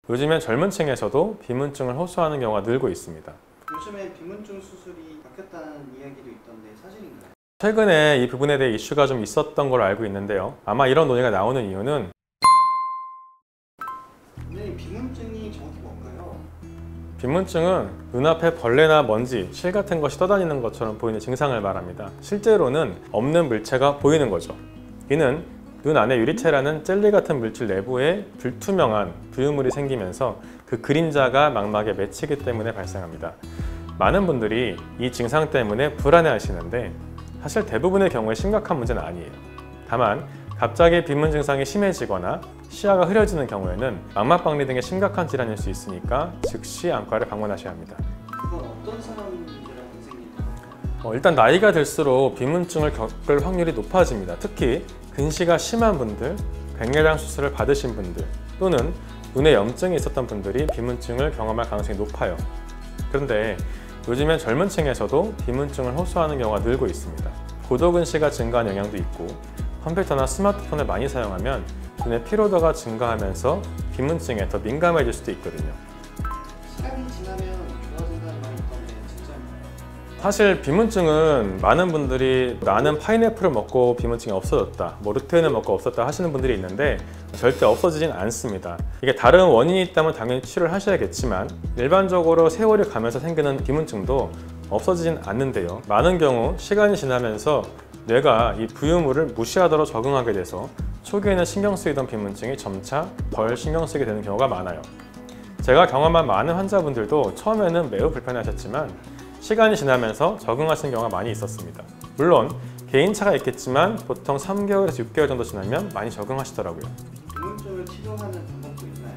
요즘엔 젊은 층에서도 비문증을 호소하는 경우가 늘고 있습니다. 요즘에 비문증 수술이 바뀌었다는 이야기도 있던데 사실인가요? 최근에 이 부분에 대해 이슈가 좀 있었던 걸로 알고 있는데요. 아마 이런 논의가 나오는 이유는 선생님, 비문증이 정확히 뭔가요? 비문증은 눈앞에 벌레나 먼지, 실 같은 것이 떠다니는 것처럼 보이는 증상을 말합니다. 실제로는 없는 물체가 보이는 거죠. 이는 눈 안에 유리체라는 젤리 같은 물질 내부에 불투명한 부유물이 생기면서 그 그림자가 망막에 맺히기 때문에 발생합니다. 많은 분들이 이 증상 때문에 불안해하시는데 사실 대부분의 경우에 심각한 문제는 아니에요. 다만 갑자기 비문 증상이 심해지거나 시야가 흐려지는 경우에는 망막박리 등의 심각한 질환일 수 있으니까 즉시 안과를 방문하셔야 합니다. 그건 어떤 사람들이랑 생기나요? 일단 나이가 들수록 비문증을 겪을 확률이 높아집니다. 특히 근시가 심한 분들, 백내장 수술을 받으신 분들 또는 눈에 염증이 있었던 분들이 비문증을 경험할 가능성이 높아요. 그런데 요즘엔 젊은 층에서도 비문증을 호소하는 경우가 늘고 있습니다. 고도근시가 증가한 영향도 있고 컴퓨터나 스마트폰을 많이 사용하면 눈의 피로도가 증가하면서 비문증에 더 민감해질 수도 있거든요. 시간이 지나면 좋아진다는 말이 있던데 진짜인가요? 사실 비문증은 많은 분들이 나는 파인애플을 먹고 비문증이 없어졌다, 루테인을 먹고 없었다 하시는 분들이 있는데 절대 없어지진 않습니다. 이게 다른 원인이 있다면 당연히 치료를 하셔야겠지만 일반적으로 세월이 가면서 생기는 비문증도 없어지진 않는데요. 많은 경우 시간이 지나면서 뇌가 이 부유물을 무시하도록 적응하게 돼서 초기에는 신경 쓰이던 비문증이 점차 덜 신경 쓰게 되는 경우가 많아요. 제가 경험한 많은 환자분들도 처음에는 매우 불편하셨지만 시간이 지나면서 적응하시는 경우가 많이 있었습니다. 물론 개인차가 있겠지만 보통 3개월에서 6개월 정도 지나면 많이 적응하시더라고요. 비문증을 치료하는 방법도 있나요?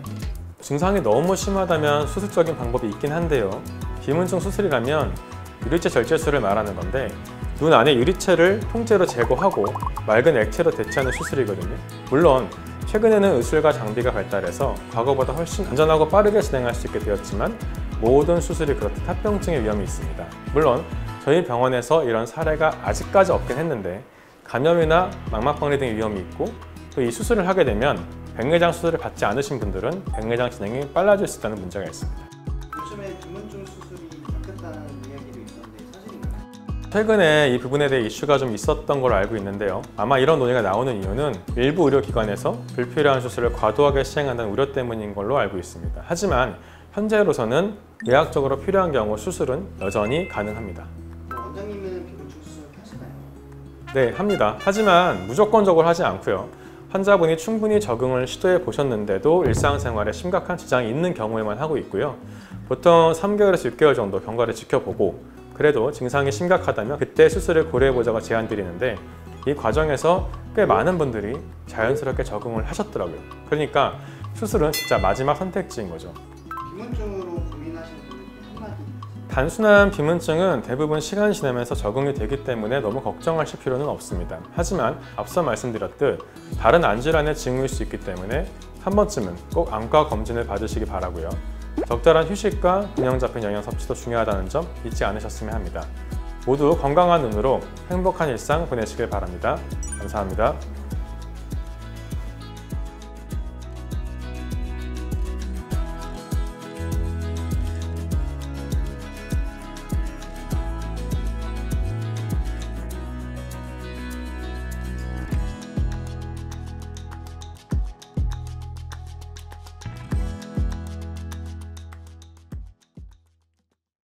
증상이 너무 심하다면 수술적인 방법이 있긴 한데요. 비문증 수술이라면 유리체 절제술을 말하는 건데 눈 안에 유리체를 통째로 제거하고 맑은 액체로 대체하는 수술이거든요. 물론 최근에는 의술과 장비가 발달해서 과거보다 훨씬 안전하고 빠르게 진행할 수 있게 되었지만 모든 수술이 그렇듯 합병증의 위험이 있습니다. 물론 저희 병원에서 이런 사례가 아직까지 없긴 했는데 감염이나 망막박리 등의 위험이 있고 또 이 수술을 하게 되면 백내장 수술을 받지 않으신 분들은 백내장 진행이 빨라질 수 있다는 문제가 있습니다. 요즘에 비문증 수술이 바뀌었다는 이야기도 있던데 사실인가요? 최근에 이 부분에 대해 이슈가 좀 있었던 걸로 알고 있는데요. 아마 이런 논의가 나오는 이유는 일부 의료기관에서 불필요한 수술을 과도하게 시행한다는 우려 때문인 걸로 알고 있습니다. 하지만 현재로서는 의학적으로 필요한 경우 수술은 여전히 가능합니다. 원장님은 비문증 수술 하시나요? 네, 합니다. 하지만 무조건적으로 하지 않고요. 환자분이 충분히 적응을 시도해 보셨는데도 일상생활에 심각한 지장이 있는 경우에만 하고 있고요. 보통 3개월에서 6개월 정도 경과를 지켜보고 그래도 증상이 심각하다면 그때 수술을 고려해보자고 제안드리는데 이 과정에서 꽤 많은 분들이 자연스럽게 적응을 하셨더라고요. 그러니까 수술은 진짜 마지막 선택지인 거죠. 비문증으로 고민하시는 분들께 한마디. 단순한 비문증은 대부분 시간이 지나면서 적응이 되기 때문에 너무 걱정하실 필요는 없습니다. 하지만 앞서 말씀드렸듯 다른 안질환의 징후일 수 있기 때문에 한 번쯤은 꼭 안과 검진을 받으시기 바라고요. 적절한 휴식과 균형 잡힌 영양 섭취도 중요하다는 점 잊지 않으셨으면 합니다. 모두 건강한 눈으로 행복한 일상 보내시길 바랍니다. 감사합니다.